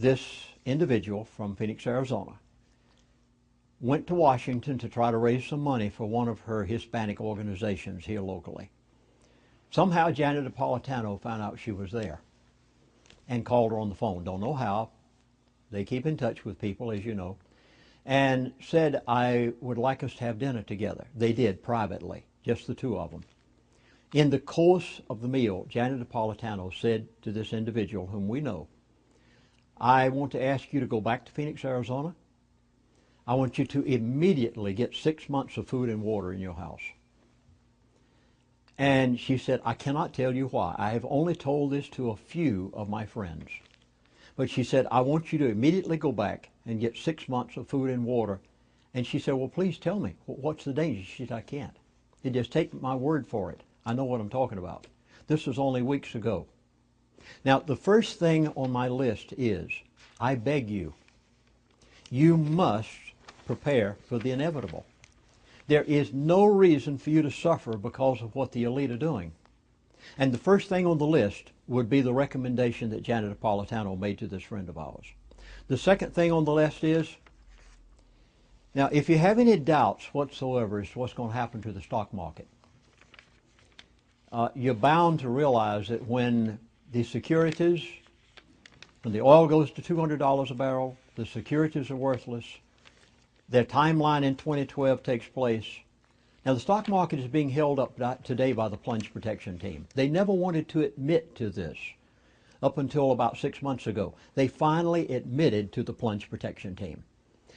this individual from Phoenix, Arizona, went to Washington to try to raise some money for one of her Hispanic organizations here locally. Somehow Janet Napolitano found out she was there and called her on the phone. Don't know how. They keep in touch with people, as you know. And said, I would like us to have dinner together. They did, privately, just the two of them. In the course of the meal, Janet Napolitano said to this individual, whom we know, I want to ask you to go back to Phoenix, Arizona. I want you to immediately get 6 months of food and water in your house. And she said, I cannot tell you why. I have only told this to a few of my friends. But she said, I want you to immediately go back and get 6 months of food and water. And she said, well, please tell me, what's the danger? She said, I can't. You just take my word for it. I know what I'm talking about. This was only weeks ago. Now, the first thing on my list is, I beg you, you must prepare for the inevitable. There is no reason for you to suffer because of what the elite are doing. And the first thing on the list would be the recommendation that Janet Napolitano made to this friend of ours. The second thing on the list is, now if you have any doubts whatsoever as to what's going to happen to the stock market, you're bound to realize that when the securities, when the oil goes to $200 a barrel, the securities are worthless. Their timeline in 2012 takes place. Now, the stock market is being held up today by the plunge protection team. They never wanted to admit to this up until about 6 months ago. They finally admitted to the plunge protection team.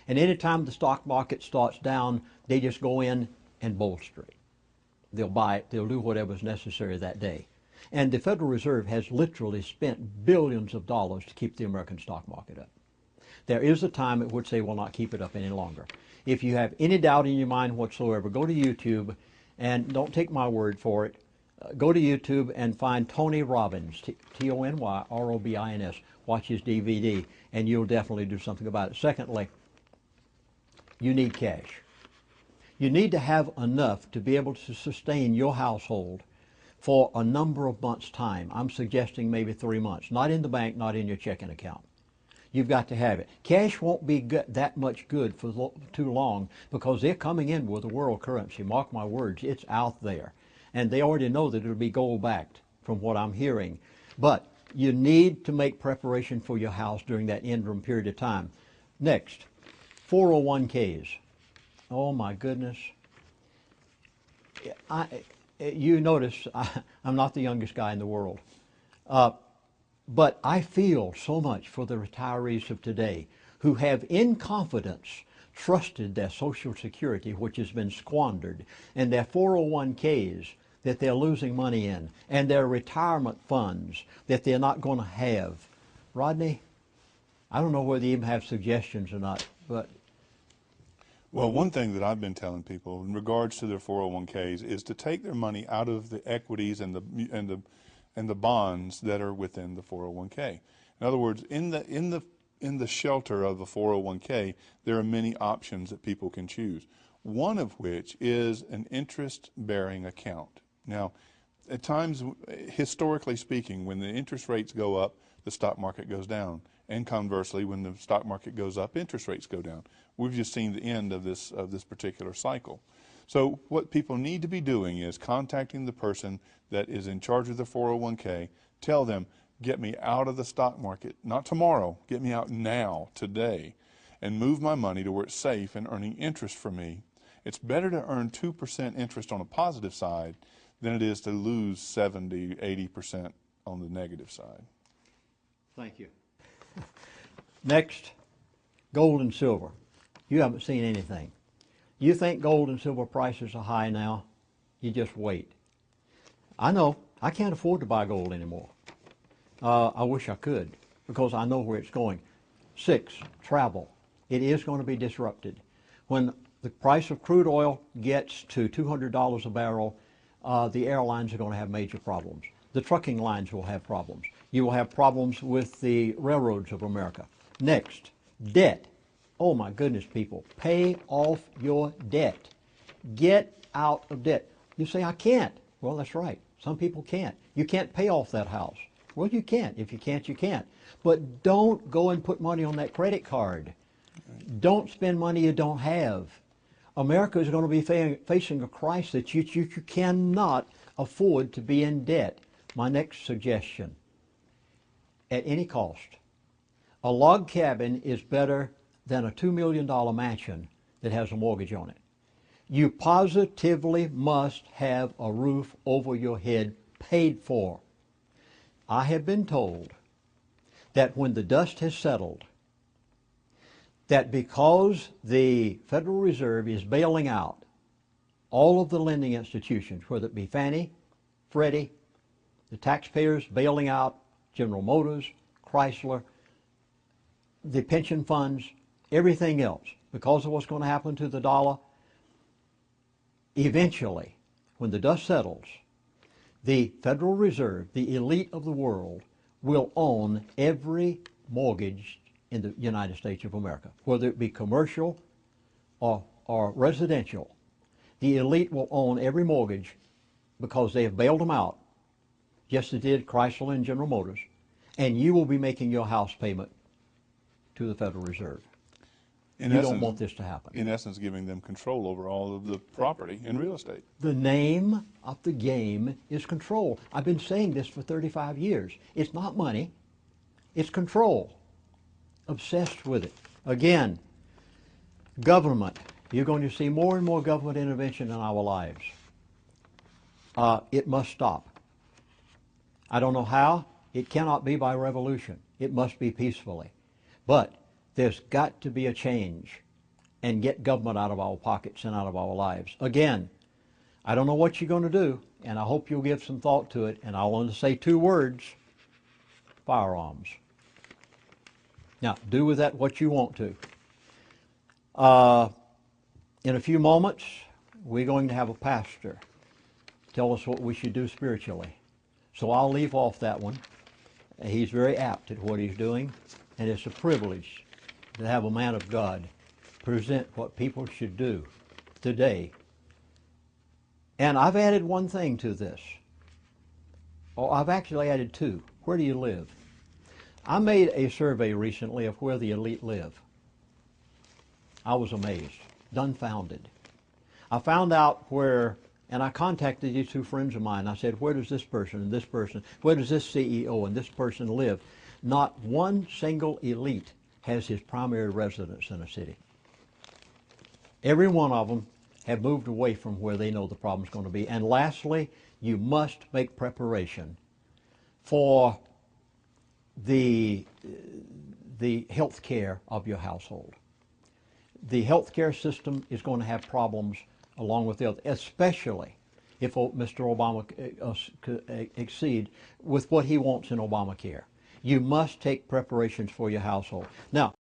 And anytime the stock market starts down, they just go in and bolster it. They'll buy it. They'll do whatever's necessary that day. And the Federal Reserve has literally spent billions of dollars to keep the American stock market up. There is a time at which they will not keep it up any longer. If you have any doubt in your mind whatsoever, go to YouTube, and don't take my word for it. Go to YouTube and find Tony Robbins, T-O-N-Y-R-O-B-I-N-S. Watch his DVD, and you'll definitely do something about it. Secondly, you need cash. You need to have enough to be able to sustain your household for a number of months' time. I'm suggesting maybe 3 months. Not in the bank, not in your checking account. You've got to have it. Cash won't be that much good for too long because they're coming in with a world currency. Mark my words, it's out there. And they already know that it'll be gold-backed from what I'm hearing. But you need to make preparation for your house during that interim period of time. Next, 401ks. Oh my goodness. You notice I'm not the youngest guy in the world. But I feel so much for the retirees of today who have in confidence trusted their Social Security, which has been squandered, and their 401ks that they're losing money in, and their retirement funds that they're not going to have. Rodney, I don't know whether you even have suggestions or not, but... Well, one thing that I've been telling people in regards to their 401ks is to take their money out of the equities and the bonds that are within the 401k. In other words, in the shelter of a 401k, there are many options that people can choose. One of which is an interest-bearing account. Now, at times, historically speaking, when the interest rates go up, the stock market goes down. And conversely, when the stock market goes up, interest rates go down. We've just seen the end of this particular cycle. So what people need to be doing is contacting the person that is in charge of the 401k, tell them, get me out of the stock market, not tomorrow, get me out now, today, and move my money to where it's safe and earning interest for me. It's better to earn 2% interest on a positive side than it is to lose 70, 80% on the negative side. Thank you. Next, gold and silver. You haven't seen anything. You think gold and silver prices are high now? You just wait. I know. I can't afford to buy gold anymore. I wish I could because I know where it's going. 6, travel. It is going to be disrupted. When the price of crude oil gets to $200 a barrel, the airlines are going to have major problems. The trucking lines will have problems. You will have problems with the railroads of America. Next, debt. Oh my goodness, people. Pay off your debt. Get out of debt. You say, I can't. Well, that's right. Some people can't. You can't pay off that house. Well, you can't. If you can't, you can't. But don't go and put money on that credit card. Don't spend money you don't have. America is going to be facing a crisis that you cannot afford to be in debt. My next suggestion, at any cost, a log cabin is better than a $2 million mansion that has a mortgage on it. You positively must have a roof over your head paid for. I have been told that when the dust has settled, that because the Federal Reserve is bailing out all of the lending institutions, whether it be Fannie, Freddie, the taxpayers bailing out General Motors, Chrysler, the pension funds, everything else, because of what's going to happen to the dollar, eventually, when the dust settles, the Federal Reserve, the elite of the world, will own every mortgage in the United States of America, whether it be commercial or residential. The elite will own every mortgage because they have bailed them out, just as did Chrysler and General Motors, and you will be making your house payment to the Federal Reserve. You don't want this to happen. In essence, giving them control over all of the property and real estate. The name of the game is control. I've been saying this for 35 years. It's not money, it's control. Obsessed with it. Again, government. You're going to see more and more government intervention in our lives. It must stop. I don't know how. It cannot be by revolution. It must be peacefully. But there's got to be a change and get government out of our pockets and out of our lives. Again, I don't know what you're going to do, and I hope you'll give some thought to it, and I'll only say 2 words: firearms. Now, do with that what you want to. In a few moments, we're going to have a pastor tell us what we should do spiritually. So I'll leave off that one. He's very apt at what he's doing, and it's a privilege to have a man of God present what people should do today. And I've added one thing to this. Oh, I've actually added 2. Where do you live? I made a survey recently of where the elite live. I was amazed, dumbfounded. I found out where, and I contacted these 2 friends of mine. I said, where does this person and this person, where does this CEO and this person live? Not one single elite has his primary residence in a city. Every one of them have moved away from where they know the problem's going to be. And lastly, you must make preparation for the health care of your household. The health care system is going to have problems along with the other, especially if Mr. Obama exceed with what he wants in Obamacare. You must take preparations for your household. Now,